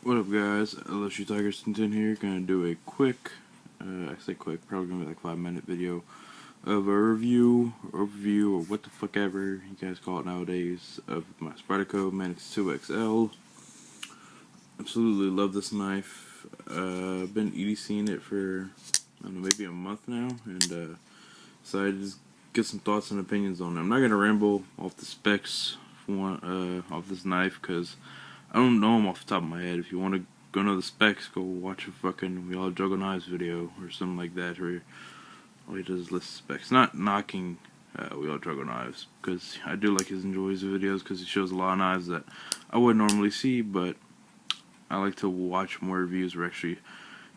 What up, guys? LSU Tigers Tintin here. Gonna do a quick, I say quick, probably gonna be like 5-minute video of a overview, or what the fuck ever you guys call it nowadays, of my Spyderco Manix 2XL. Absolutely love this knife. I've been EDCing it for, I don't know, maybe a month now, and decided to just get some thoughts and opinions on it. I'm not gonna ramble off the specs off this knife, because I don't know them off the top of my head. If you want to go know the specs, go watch a fucking We All Juggle Knives video or something like that, where all he does is list specs. Not knocking We All Juggle Knives, because I do like his enjoys videos, because he shows a lot of knives that I wouldn't normally see, but I like to watch more reviews where actually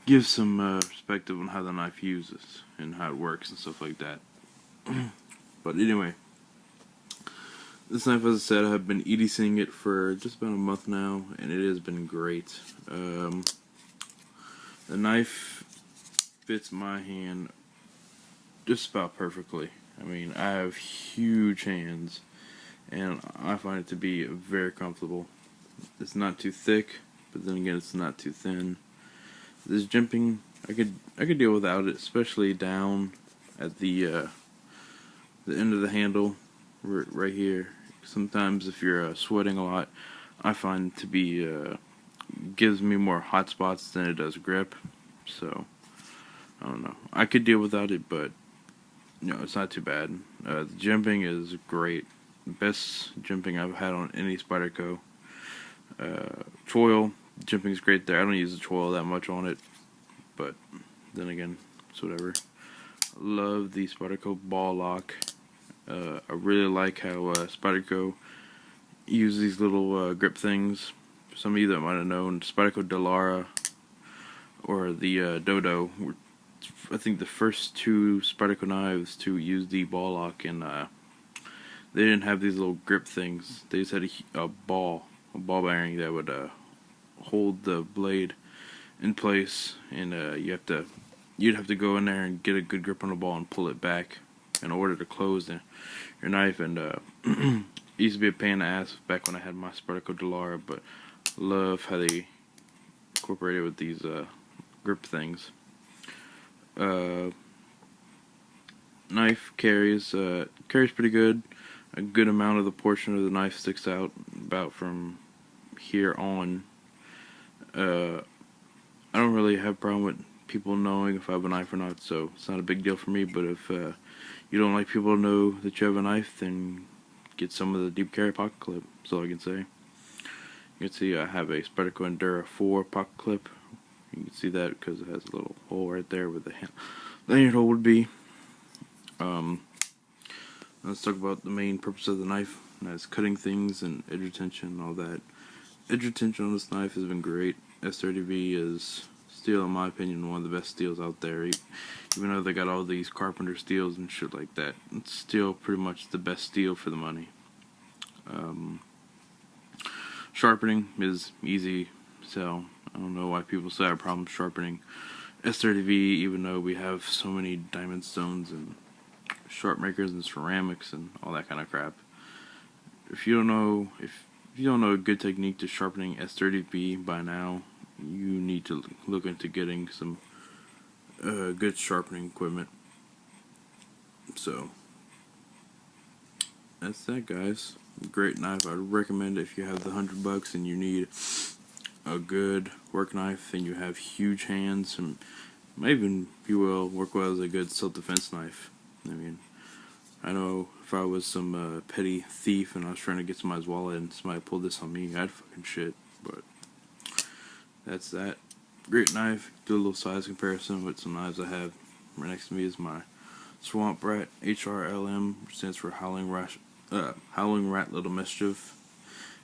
give some perspective on how the knife uses and how it works and stuff like that. But anyway, this knife, as I said, I've been EDCing it for just about a month now, and it has been great. The knife fits my hand just about perfectly. I mean, I have huge hands, and I find it to be very comfortable. It's not too thick, but then again, it's not too thin. This jimping, I could deal without it, especially down at the end of the handle, right here. Sometimes if you're sweating a lot, I find it to be gives me more hot spots than it does grip. So I don't know. I could deal without it, but it's not too bad. The jimping is great. Best jimping I've had on any Spyderco. Choil jimping is great there. I don't use the choil that much on it, but then again, it's whatever. Love the Spyderco ball lock. I really like how Spyderco use these little grip things. For some of you that might have known, Spyderco Delara or the Dodo were, I think, the first two Spyderco knives to use the ball lock, and they didn't have these little grip things. They just had a ball bearing that would hold the blade in place, and you'd have to go in there and get a good grip on the ball and pull it back in order to close your knife. And it used to be a pain in the ass back when I had my Spyderco Delara, but love how they incorporated with these grip things. Knife carries pretty good. A good amount of the portion of the knife sticks out, about from here on. I don't really have a problem with people knowing if I have a knife or not, so it's not a big deal for me. But if you don't like people to know that you have a knife, then get some of the deep carry pocket clip. That's all I can say. You can see I have a Spyderco Endura 4 pocket clip. You can see that because it has a little hole right there where the lanyard hole would be. Let's talk about the main purpose of the knife, and that's cutting things and edge retention and all that. Edge retention on this knife has been great. S30V is still, in my opinion, one of the best steels out there. Even though they got all these carpenter steels and shit like that, it's still pretty much the best steel for the money. Sharpening is easy as hell. I don't know why people say I have problems sharpening S30V, even though we have so many diamond stones and sharp makers and ceramics and all that kind of crap. If you don't know a good technique to sharpening S30V by now, you need to look into getting some good sharpening equipment. So that's that, guys. Great knife. I'd recommend it if you have the $100 and you need a good work knife and you have huge hands, and might even, if you will, work well as a good self-defense knife. I mean, I know if I was some petty thief and I was trying to get somebody's wallet and somebody pulled this on me, I'd fucking shit. But that's that. Great knife. Do a little size comparison with some knives I have. Right next to me is my Swamp Rat HRLM, which stands for Howling Rat Little Mischief.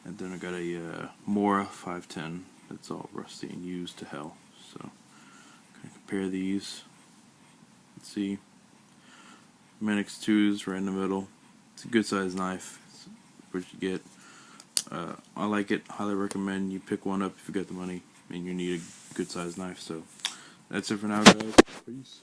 And then I got a Mora 510 that's all rusty and used to hell. So, gonna compare these. Let's see. Manix 2's right in the middle. It's a good sized knife. It's what you get. I like it. Highly recommend you pick one up if you got the money and you need a good sized knife. So that's it for now, guys. Peace.